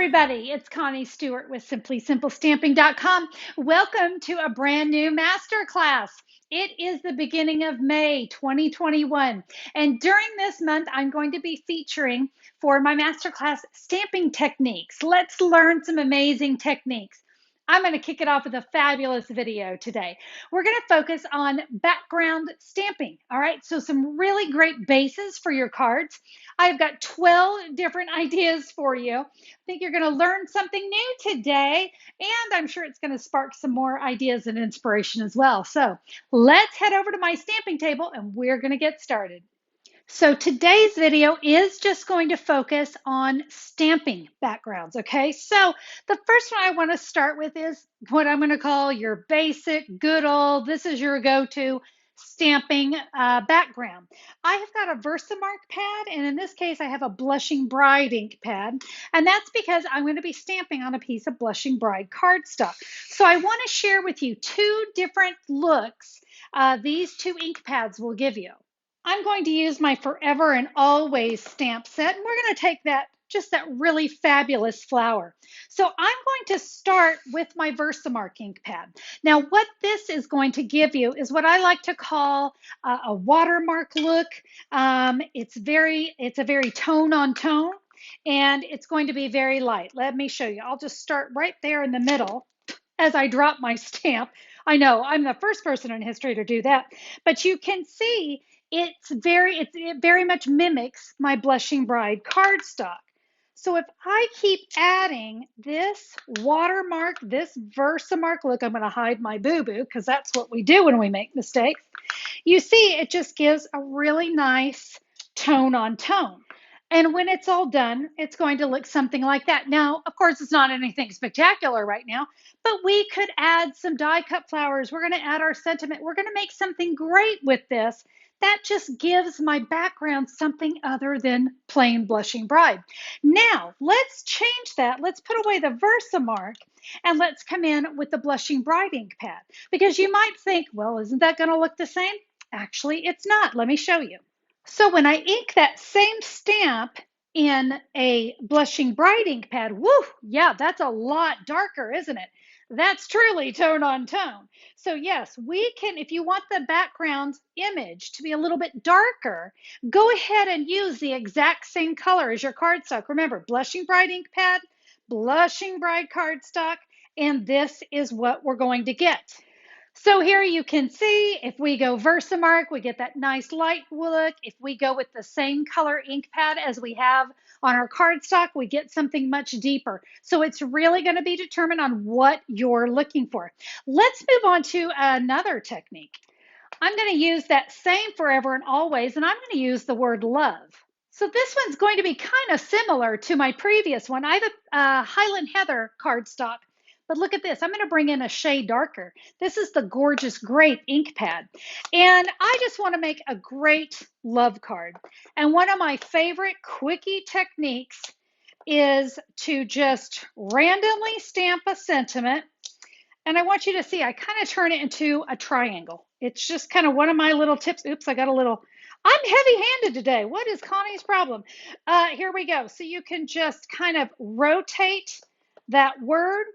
everybody, it's Connie Stewart with SimplySimpleStamping.com. Welcome to a brand new masterclass. It is the beginning of May 2021, and during this month, I'm going to be featuring for my masterclass stamping techniques. Let's learn some amazing techniques. I'm going to kick it off with a fabulous video today. We're going to focus on background stamping. All right, so some really great bases for your cards. I've got 12 different ideas for you. I think you're going to learn something new today, and I'm sure it's going to spark some more ideas and inspiration as well. So let's head over to my stamping table and we're going to get started. So today's video is just going to focus on stamping backgrounds, okay? So the first one I want to start with is what I'm going to call your basic, good old, this is your go-to stamping background. I have got a Versamark pad, and in this case, I have a Blushing Bride ink pad, and that's because I'm going to be stamping on a piece of Blushing Bride cardstock. So I want to share with you two different looks these two ink pads will give you. I'm going to use my Forever and Always stamp set, and we're going to take that really fabulous flower. So I'm going to start with my Versamark ink pad. Now, what this is going to give you is what I like to call a watermark look. It's a very tone on tone, and it's going to be very light. Let me show you. I'll just start right there in the middle as I drop my stamp. I know I'm the first person in history to do that, but you can see it very much mimics my Blushing Bride cardstock. So if I keep adding this watermark, this Versamark look, I'm going to hide my boo-boo because that's what we do when we make mistakes. You see, it just gives a really nice tone on tone. And when it's all done, it's going to look something like that. Now, of course, it's not anything spectacular right now, but we could add some die cut flowers. We're going to add our sentiment. We're going to make something great with this. That just gives my background something other than plain Blushing Bride. Now, let's change that. Let's put away the Versamark and let's come in with the Blushing Bride ink pad. Because you might think, well, isn't that going to look the same? Actually, it's not. Let me show you. So when I ink that same stamp in a Blushing Bride ink pad, whoo, yeah, that's a lot darker, isn't it? That's truly tone on tone. So yes, we can, if you want the background image to be a little bit darker, go ahead and use the exact same color as your cardstock. Remember, Blushing Bride ink pad, Blushing Bride cardstock, and this is what we're going to get. So here you can see, if we go Versamark, we get that nice light look. If we go with the same color ink pad as we have on our cardstock, we get something much deeper. So it's really going to be determined on what you're looking for. Let's move on to another technique. I'm going to use that same Forever and Always, and I'm going to use the word love. So this one's going to be kind of similar to my previous one. I have a Highland Heather cardstock. But look at this, I'm going to bring in a shade darker. This is the Gorgeous Grape ink pad. And I just want to make a great love card. And one of my favorite quickie techniques is to just randomly stamp a sentiment. And I want you to see, I kind of turn it into a triangle. It's just kind of one of my little tips. Oops, I got a little, I'm heavy-handed today. What is Connie's problem? Here we go. So you can just kind of rotate that word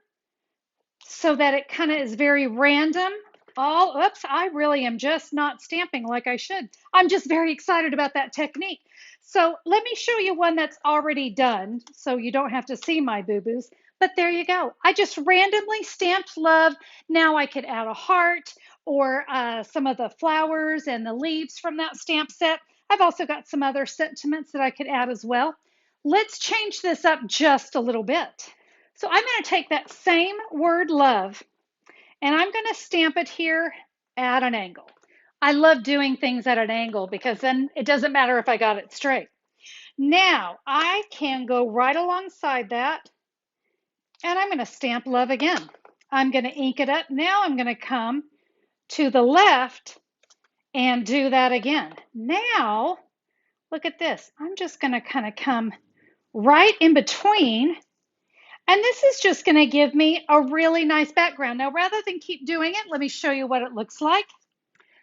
so that it kind of is very random. Oops, I really am just not stamping like I should. I'm just very excited about that technique. So let me show you one that's already done so you don't have to see my boo-boos. But there you go. I just randomly stamped love. Now I could add a heart or some of the flowers and the leaves from that stamp set. I've also got some other sentiments that I could add as well. Let's change this up just a little bit. So I'm going to take that same word love and I'm going to stamp it here at an angle. I love doing things at an angle because then it doesn't matter if I got it straight. Now I can go right alongside that and I'm going to stamp love again. I'm going to ink it up. Now I'm going to come to the left and do that again. Now, look at this. I'm just going to kind of come right in between. And this is just going to give me a really nice background. Now, rather than keep doing it, let me show you what it looks like.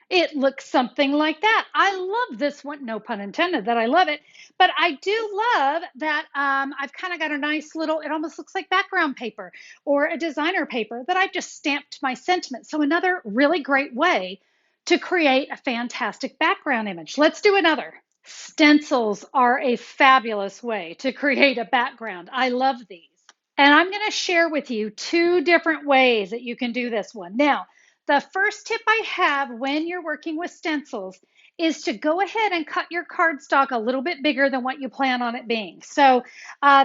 It looks something like that. I love this one. No pun intended that I love it. But I do love that I've kind of got a nice little, it almost looks like background paper or a designer paper that I've just stamped my sentiment. So another really great way to create a fantastic background image. Let's do another. Stencils are a fabulous way to create a background. I love these. And I'm going to share with you two different ways that you can do this one. Now, the first tip I have when you're working with stencils is to go ahead and cut your cardstock a little bit bigger than what you plan on it being. So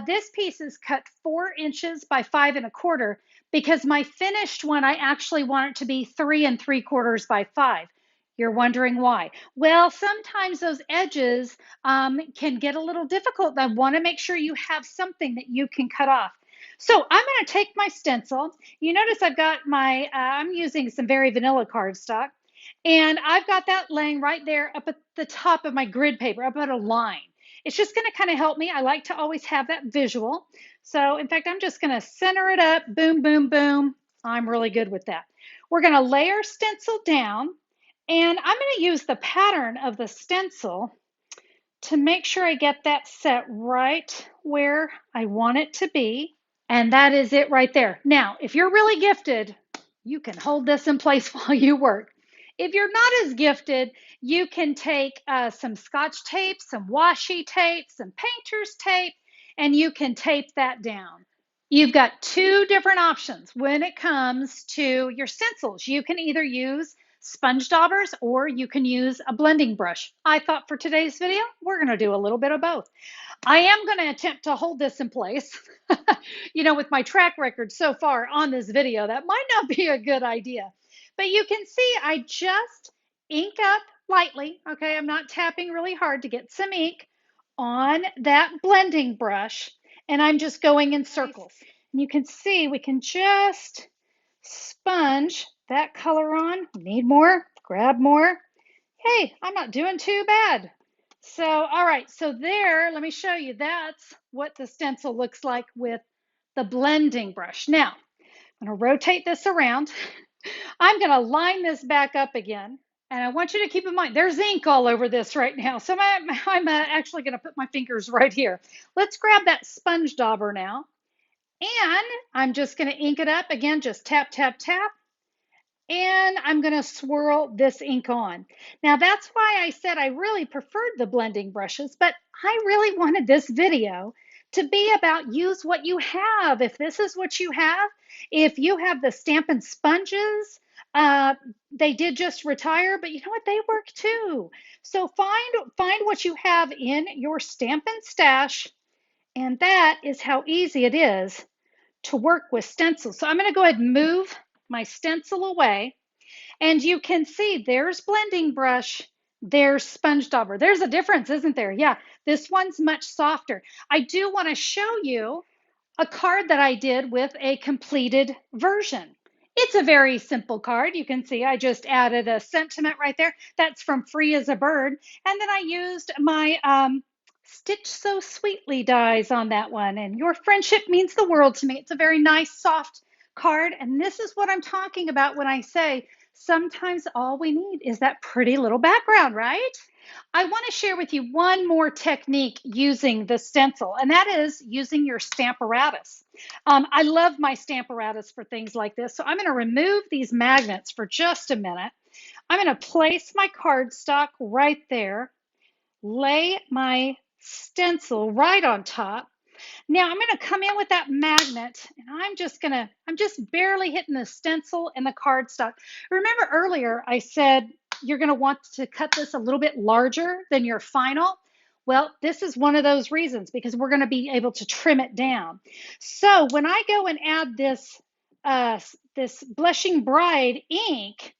this piece is cut 4 inches by 5 1/4 because my finished one, I actually want it to be 3 3/4 by 5. You're wondering why. Well, sometimes those edges can get a little difficult. I want to make sure you have something that you can cut off. So I'm going to take my stencil. You notice I've got my, I'm using some very vanilla cardstock, and I've got that laying right there up at the top of my grid paper, up at a line. It's just going to kind of help me. I like to always have that visual. So in fact, I'm just going to center it up, boom, boom, boom. I'm really good with that. We're going to lay our stencil down, and I'm going to use the pattern of the stencil to make sure I get that set right where I want it to be. And that is it right there. Now, if you're really gifted, you can hold this in place while you work. If you're not as gifted, you can take some Scotch tape, some washi tape, some painter's tape, and you can tape that down. You've got two different options when it comes to your stencils. You can either use sponge daubers or you can use a blending brush. I thought for today's video, we're going to do a little bit of both. I am going to attempt to hold this in place. With my track record so far on this video, that might not be a good idea. But you can see I just ink up lightly. Okay, I'm not tapping really hard to get some ink on that blending brush, and I'm just going in circles. And you can see we can just sponge that color on. Need more? Grab more. Hey, I'm not doing too bad. So, all right, so there, let me show you. That's what the stencil looks like with the blending brush. Now, I'm going to rotate this around. I'm going to line this back up again. And I want you to keep in mind, there's ink all over this right now. So I'm actually going to put my fingers right here. Let's grab that sponge dauber now. And I'm just going to ink it up again, just tap, tap, tap. And I'm going to swirl this ink on. Now that's why I said I really preferred the blending brushes, but I really wanted this video to be about use what you have. If this is what you have, if you have the Stampin' Sponges, they did just retire, but you know what? They work too. So find what you have in your Stampin' stash, and that is how easy it is to work with stencils. So I'm going to go ahead and move my stencil away, and you can see there's blending brush, there's sponge dauber. There's a difference, isn't there? Yeah, this one's much softer. I do want to show you a card that I did with a completed version. It's a very simple card. You can see I just added a sentiment right there. That's from Free as a Bird. And then I used my Stitch So Sweetly dies on that one. And your friendship means the world to me. It's a very nice, soft card. And this is what I'm talking about when I say sometimes all we need is that pretty little background, right? I want to share with you one more technique using the stencil, and that is using your Stamparatus. I love my Stamparatus for things like this. So I'm going to remove these magnets for just a minute. I'm going to place my cardstock right there, lay my stencil right on top. Now I'm going to come in with that magnet, and I'm just barely hitting the stencil and the cardstock. Remember earlier I said you're going to want to cut this a little bit larger than your final. Well, this is one of those reasons, because we're going to be able to trim it down. So when I go and add this Blushing Bride ink,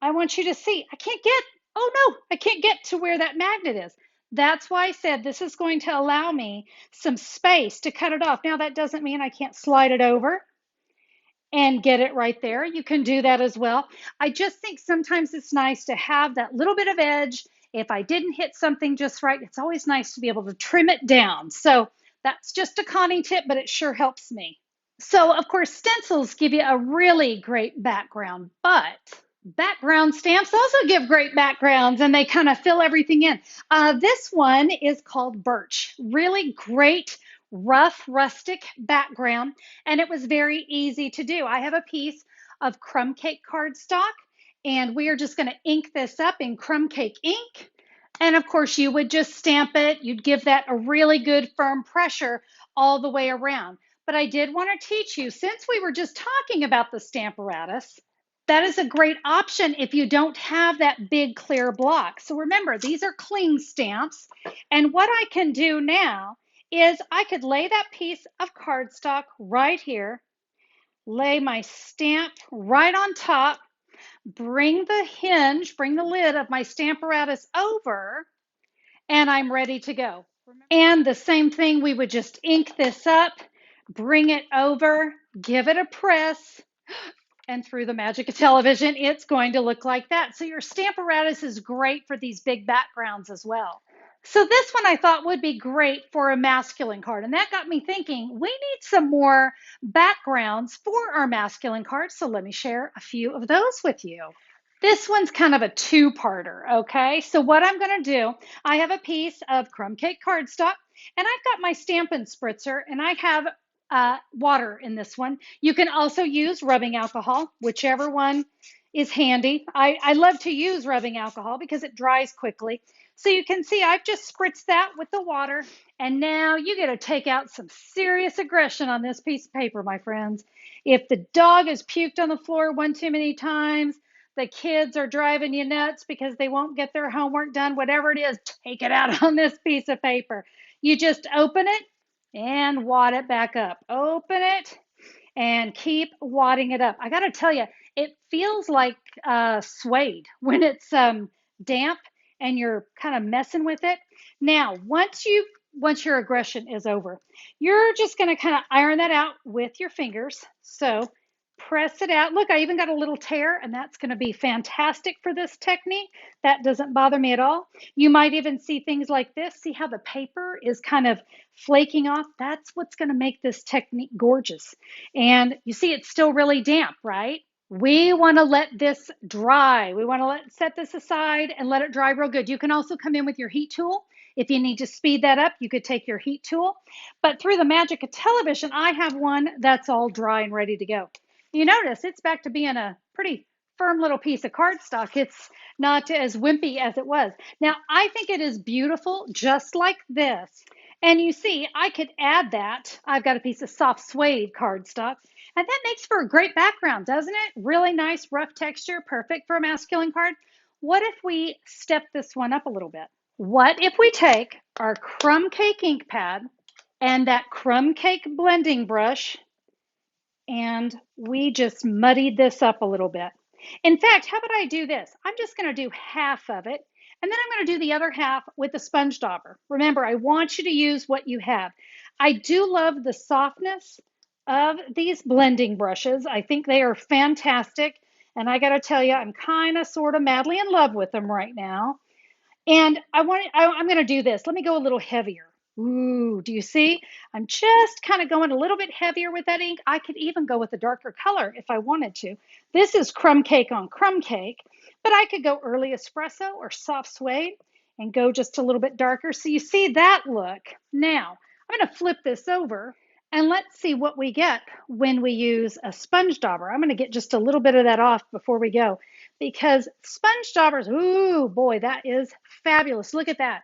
I want you to see I can't get to where that magnet is. That's why I said this is going to allow me some space to cut it off. Now that doesn't mean I can't slide it over and get it right there. You can do that as well. I just think sometimes it's nice to have that little bit of edge. If I didn't hit something just right, it's always nice to be able to trim it down. So that's just a Connie tip, but it sure helps me. So of course, stencils give you a really great background, but Background stamps also give great backgrounds and they kind of fill everything in. This one is called Birch. Really great, rough, rustic background, and it was very easy to do. I have a piece of crumb cake cardstock, and we are just going to ink this up in crumb cake ink. And of course, you would just stamp it. You'd give that a really good firm pressure all the way around. But I did want to teach you, since we were just talking about the Stamparatus, that is a great option if you don't have that big clear block. So remember, these are cling stamps. And what I can do now is I could lay that piece of cardstock right here, lay my stamp right on top, bring the hinge, bring the lid of my Stamparatus over, and I'm ready to go. And the same thing, we would just ink this up, bring it over, give it a press, and through the magic of television, it's going to look like that. So your Stamparatus is great for these big backgrounds as well. So this one I thought would be great for a masculine card. And that got me thinking, we need some more backgrounds for our masculine cards. So let me share a few of those with you. This one's kind of a two-parter, okay? So what I'm going to do, I have a piece of crumb cake cardstock, and I've got my Stampin' Spritzer, and I have water in this one. You can also use rubbing alcohol, whichever one is handy. I love to use rubbing alcohol because it dries quickly. So you can see I've just spritzed that with the water, and now you get to take out some serious aggression on this piece of paper, my friends. If the dog has puked on the floor one too many times, the kids are driving you nuts because they won't get their homework done, whatever it is, take it out on this piece of paper. You just open it and wad it back up. Open it and keep wadding it up. I got to tell you, it feels like suede when it's damp and you're kind of messing with it. Now, once your aggression is over, you're just going to kind of iron that out with your fingers. So press it out. Look, I even got a little tear, and that's going to be fantastic for this technique. That doesn't bother me at all. You might even see things like this. See how the paper is kind of flaking off? That's what's going to make this technique gorgeous. And you see it's still really damp, right? We want to let this dry. We want to set this aside and let it dry real good. You can also come in with your heat tool. If you need to speed that up, you could take your heat tool. But through the magic of television, I have one that's all dry and ready to go. You notice it's back to being a pretty firm little piece of cardstock. It's not as wimpy as it was. Now, I think it is beautiful just like this. And you see, I could add that. I've got a piece of soft suede cardstock. And that makes for a great background, doesn't it? Really nice, rough texture, perfect for a masculine card. What if we step this one up a little bit? What if we take our crumb cake ink pad and that crumb cake blending brush, and we just muddied this up a little bit? In fact, how about I do this? I'm just going to do half of it, and then I'm going to do the other half with a sponge dauber. Remember, I want you to use what you have. I do love the softness of these blending brushes. I think they are fantastic, and I got to tell you, I'm kind of sort of madly in love with them right now. And I'm going to do this. Let me go a little heavier. Ooh, do you see? I'm just kind of going a little bit heavier with that ink. I could even go with a darker color if I wanted to. This is crumb cake on crumb cake, but I could go early espresso or soft suede and go just a little bit darker. So you see that look. Now, I'm going to flip this over and let's see what we get when we use a sponge dauber. I'm going to get just a little bit of that off before we go, because sponge daubers, ooh, boy, that is fabulous. Look at that.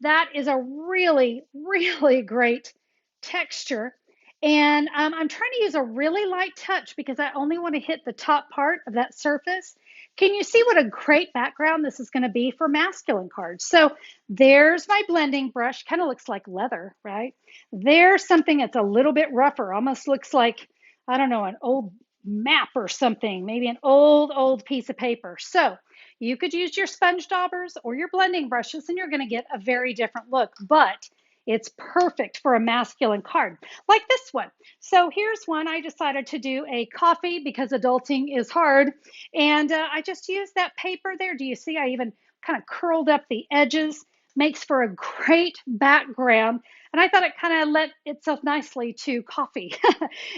That is a really, really great texture. And I'm trying to use a really light touch because I only want to hit the top part of that surface. Can you see what a great background this is going to be for masculine cards? So there's my blending brush. Kind of looks like leather, right? There's something that's a little bit rougher. Almost looks like, I don't know, an old map or something, maybe an old piece of paper. So you could use your sponge daubers or your blending brushes and you're going to get a very different look, but it's perfect for a masculine card like this one. So here's one. I decided to do a coffee because adulting is hard, and I just used that paper there. Do you see I even kind of curled up the edges makes for a great background. And I thought it kind of lent itself nicely to coffee.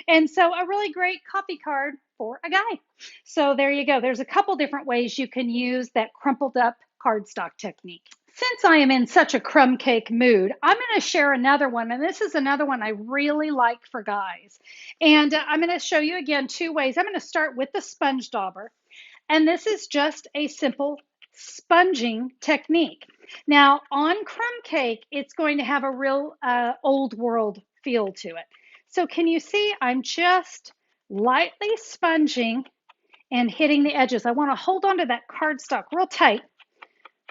And so a really great coffee card for a guy. So there you go. There's a couple different ways you can use that crumpled up cardstock technique. Since I am in such a crumb cake mood, I'm going to share another one. And this is another one I really like for guys. And I'm going to show you again two ways. I'm going to start with the sponge dauber. And this is just a simple sponging technique. Now, on crumb cake, it's going to have a real old world feel to it. So can you see I'm just lightly sponging and hitting the edges. I want to hold on to that cardstock real tight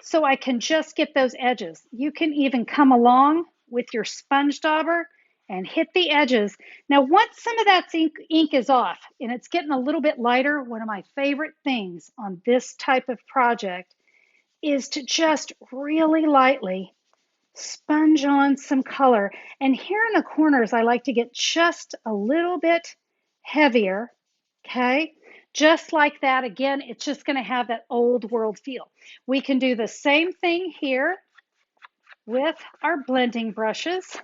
so I can just get those edges. You can even come along with your sponge dauber and hit the edges. Now, once some of that ink is off and it's getting a little bit lighter, one of my favorite things on this type of project is to just really lightly sponge on some color. And here in the corners, I like to get just a little bit heavier, okay? Just like that. Again, it's just going to have that old world feel. We can do the same thing here with our blending brushes.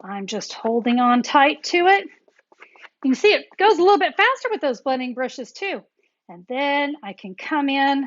I'm just holding on tight to it. You can see it goes a little bit faster with those blending brushes too. And then I can come in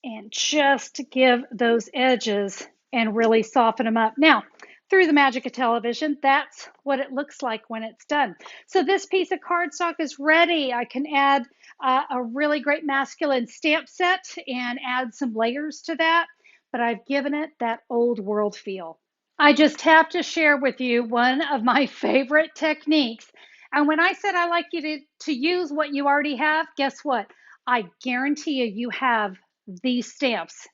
and just give those edges and really soften them up. Now, through the magic of television, that's what it looks like when it's done. So this piece of cardstock is ready. I can add a really great masculine stamp set and add some layers to that, but I've given it that old world feel. I just have to share with you one of my favorite techniques. And when I said I like you to use what you already have, guess what? I guarantee you have these stamps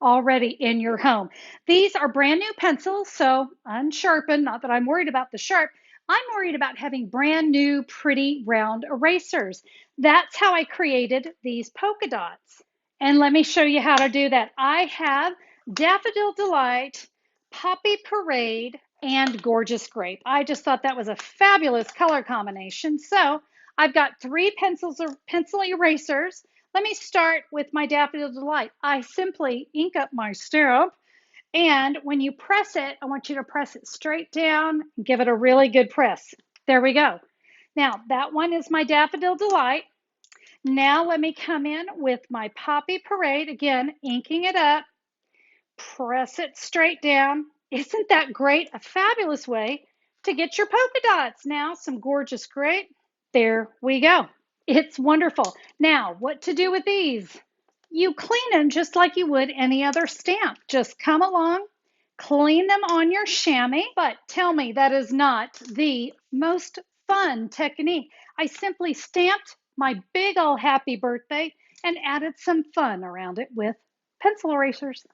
already in your home. These are brand new pencils, so unsharpened. Not that I'm worried about the sharp. I'm worried about having brand new, pretty, round erasers. That's how I created these polka dots. And let me show you how to do that. I have Daffodil Delight, Poppy Parade, and Gorgeous Grape. I just thought that was a fabulous color combination. So I've got three pencil erasers. Let me start with my Daffodil Delight. I simply ink up my stamp, and when you press it, I want you to press it straight down and give it a really good press. There we go. Now, that one is my Daffodil Delight. Now let me come in with my Poppy Parade, again, inking it up, press it straight down. Isn't that great? A fabulous way to get your polka dots. Now, some Gorgeous Grape. There we go. It's wonderful. Now, what to do with these? You clean them just like you would any other stamp. Just come along, clean them on your chamois. But tell me that is not the most fun technique. I simply stamped my big old happy birthday and added some fun around it with pencil erasers.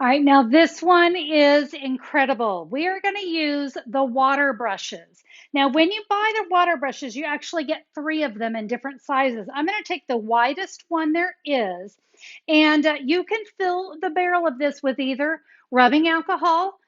All right, now this one is incredible. We are going to use the water brushes. Now, when you buy the water brushes, you actually get three of them in different sizes. I'm going to take the widest one there is, and you can fill the barrel of this with either rubbing alcohol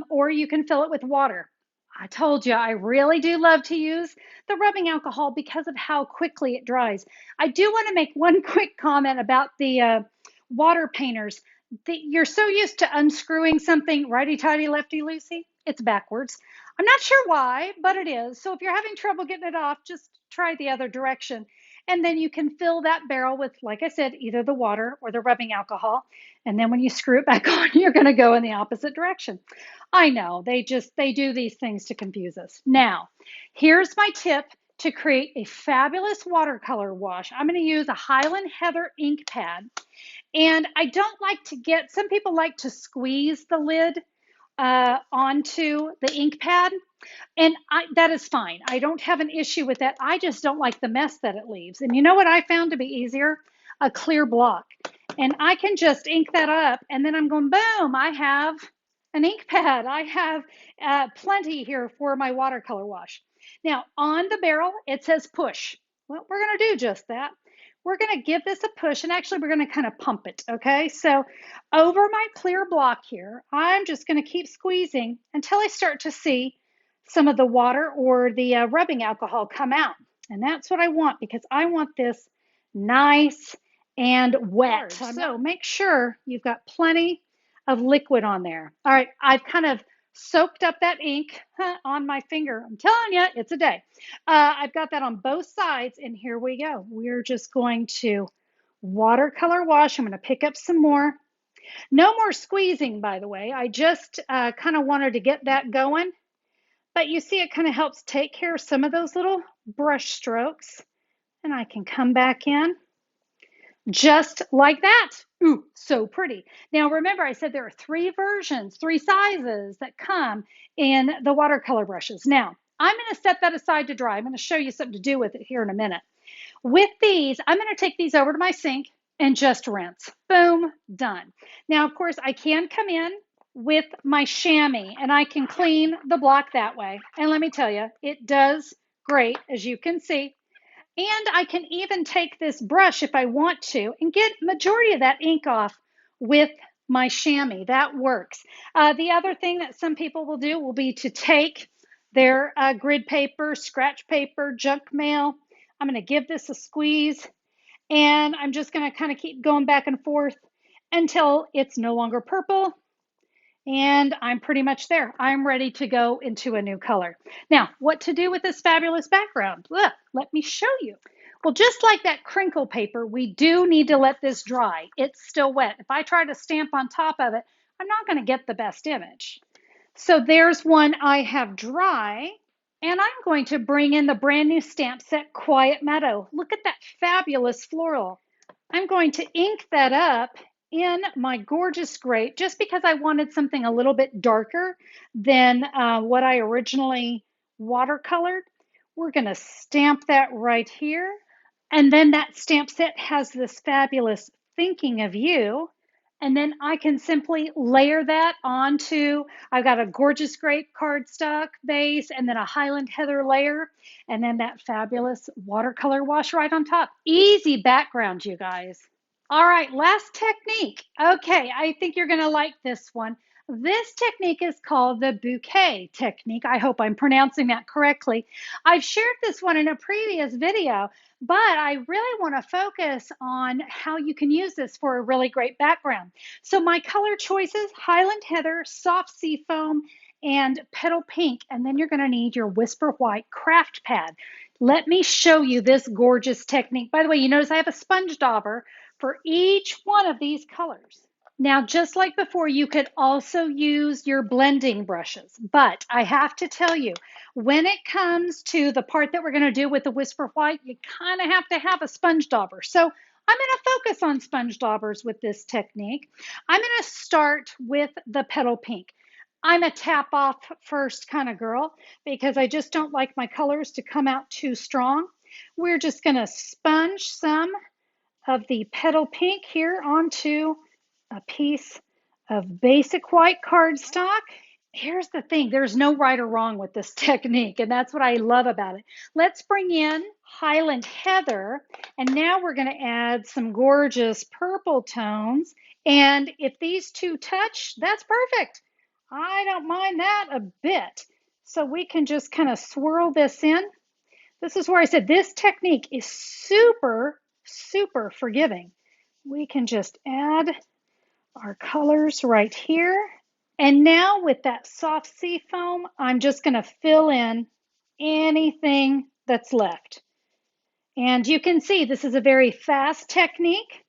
or you can fill it with water. I told you, I really do love to use the rubbing alcohol because of how quickly it dries. I do want to make one quick comment about the water painters. You're so used to unscrewing something righty-tighty, lefty-loosey, it's backwards. I'm not sure why, but it is. So if you're having trouble getting it off, just try the other direction. And then you can fill that barrel with, like I said, either the water or the rubbing alcohol. And then when you screw it back on, you're going to go in the opposite direction. I know, they do these things to confuse us. Now, here's my tip to create a fabulous watercolor wash. I'm going to use a Highland Heather ink pad. And I don't like to some people like to squeeze the lid onto the ink pad. And that is fine. I don't have an issue with that. I just don't like the mess that it leaves. And you know what I found to be easier? A clear block. And I can just ink that up. And then I'm going, boom, I have an ink pad. I have plenty here for my watercolor wash. Now, on the barrel, it says push. Well, we're going to do just that. We're going to give this a push, and actually we're going to kind of pump it, okay? So over my clear block here, I'm just going to keep squeezing until I start to see some of the water or the rubbing alcohol come out. And that's what I want because I want this nice and wet. So make sure you've got plenty of liquid on there. All right, I've kind of soaked up that ink on my finger. I'm telling you, it's a day. I've got that on both sides, and here we go. We're just going to watercolor wash. I'm going to pick up some more. No more squeezing, by the way. I just kind of wanted to get that going. But you see, it kind of helps take care of some of those little brush strokes. And I can come back in just like that. Ooh, so pretty. Now, remember, I said there are three versions, three sizes that come in the watercolor brushes. Now, I'm going to set that aside to dry. I'm going to show you something to do with it here in a minute. With these, I'm going to take these over to my sink and just rinse. Boom, done. Now, of course, I can come in with my chamois and I can clean the block that way. And let me tell you, it does great, as you can see. And I can even take this brush if I want to and get majority of that ink off with my chamois. That works. The other thing that some people will do will be to take their grid paper, scratch paper, junk mail. I'm going to give this a squeeze, and I'm just going to kind of keep going back and forth until it's no longer purple. And I'm pretty much there. I'm ready to go into a new color. Now, what to do with this fabulous background? Let me show you. Well, just like that crinkle paper, we do need to let this dry. It's still wet. If I try to stamp on top of it, I'm not going to get the best image. So there's one I have dry, and I'm going to bring in the brand new stamp set, Quiet Meadow. Look at that fabulous floral. I'm going to ink that up in my gorgeous grape just because I wanted something a little bit darker than what I originally watercolored. We're going to stamp that right here. And then that stamp set has this fabulous thinking of you. And then I can simply layer that onto, I've got a gorgeous grape cardstock base and then a Highland Heather layer. And then that fabulous watercolor wash right on top. Easy background, you guys. All right, last technique. Okay, I think you're going to like this one. This technique is called the Bouquet Technique. I hope I'm pronouncing that correctly. I've shared this one in a previous video, but I really want to focus on how you can use this for a really great background. So my color choices, Highland Heather, Soft Sea Foam, and Petal Pink. And then you're going to need your Whisper White craft pad. Let me show you this gorgeous technique. By the way, you notice I have a sponge dauber for each one of these colors. Now, just like before, you could also use your blending brushes, but I have to tell you, when it comes to the part that we're going to do with the Whisper White, you kind of have to have a sponge dauber. So I'm going to focus on sponge daubers with this technique. I'm going to start with the Petal Pink. I'm a tap off first kind of girl because I just don't like my colors to come out too strong. We're just going to sponge some of the Petal Pink here onto a piece of basic white cardstock. Here's the thing, there's no right or wrong with this technique, and that's what I love about it. Let's bring in Highland Heather, and now we're going to add some gorgeous purple tones. And if these two touch, that's perfect. I don't mind that a bit. So we can just kind of swirl this in. This is where I said this technique is super forgiving. We can just add our colors right here. And now with that soft sea foam, I'm just going to fill in anything that's left. And you can see this is a very fast technique,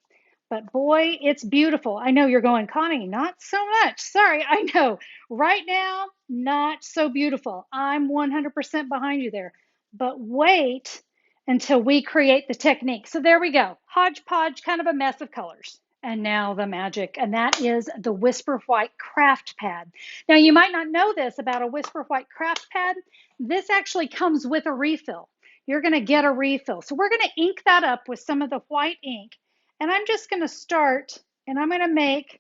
but boy, it's beautiful. I know you're going, Connie, not so much. Sorry, I know. Right now, not so beautiful. I'm 100% behind you there. But wait until we create the technique. So there we go. Hodgepodge, kind of a mess of colors. And now the magic, and that is the Whisper White craft pad. Now you might not know this about a Whisper White craft pad. This actually comes with a refill. You're going to get a refill. So we're going to ink that up with some of the white ink. And I'm just going to start, and I'm going to make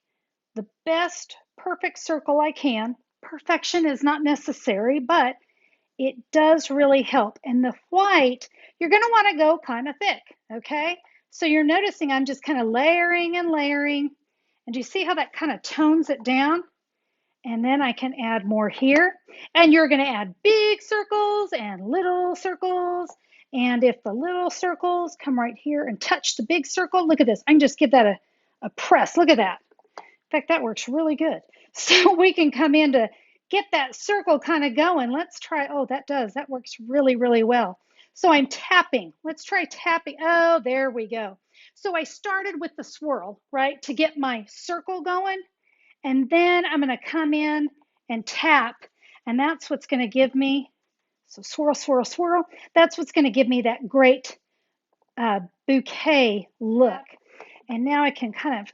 the best perfect circle I can. Perfection is not necessary, but it does really help. And the white, you're going to want to go kind of thick, okay? So you're noticing I'm just kind of layering and layering. And do you see how that kind of tones it down? And then I can add more here. And you're going to add big circles and little circles. And if the little circles come right here and touch the big circle, look at this. I can just give that a press. Look at that. In fact, that works really good. So we can come in to get that circle kind of going. Let's try, oh, that works really, really well. So I'm tapping. Let's try tapping. Oh, there we go. So I started with the swirl, right, to get my circle going. And then I'm going to come in and tap. And that's what's going to give me, so swirl, swirl, swirl. That's what's going to give me that great bouquet look. And now I can kind of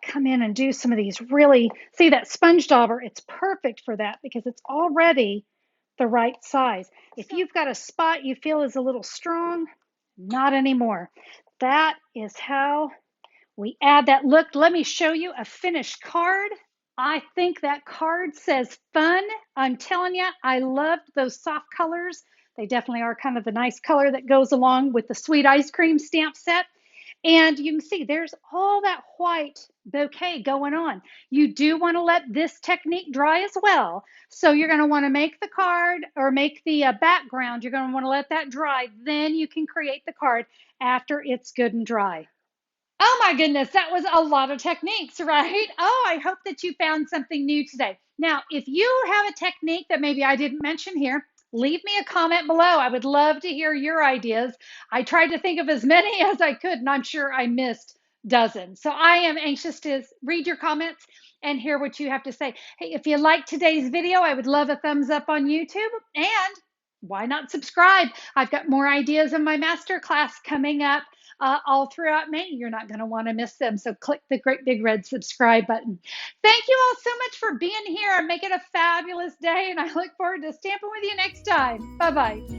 come in and do some of these really, see that sponge dauber, it's perfect for that because it's already the right size. If you've got a spot you feel is a little strong, not anymore. That is how we add that look. Let me show you a finished card. I think that card says fun. I'm telling you, I loved those soft colors. They definitely are kind of the nice color that goes along with the sweet ice cream stamp set. And you can see there's all that white bouquet going on. You do want to let this technique dry as well. So you're going to want to make the card or make the background. You're going to want to let that dry. Then you can create the card after it's good and dry. Oh my goodness, that was a lot of techniques, right? Oh, I hope that you found something new today. Now, if you have a technique that maybe I didn't mention here, leave me a comment below. I would love to hear your ideas. I tried to think of as many as I could, and I'm sure I missed dozens. So I am anxious to read your comments and hear what you have to say. Hey, if you like today's video, I would love a thumbs up on YouTube, and why not subscribe? I've got more ideas in my masterclass coming up all throughout May. You're not going to want to miss them. So click the great big red subscribe button. Thank you all so much for being here. Make it a fabulous day, and I look forward to stamping with you next time. Bye-bye.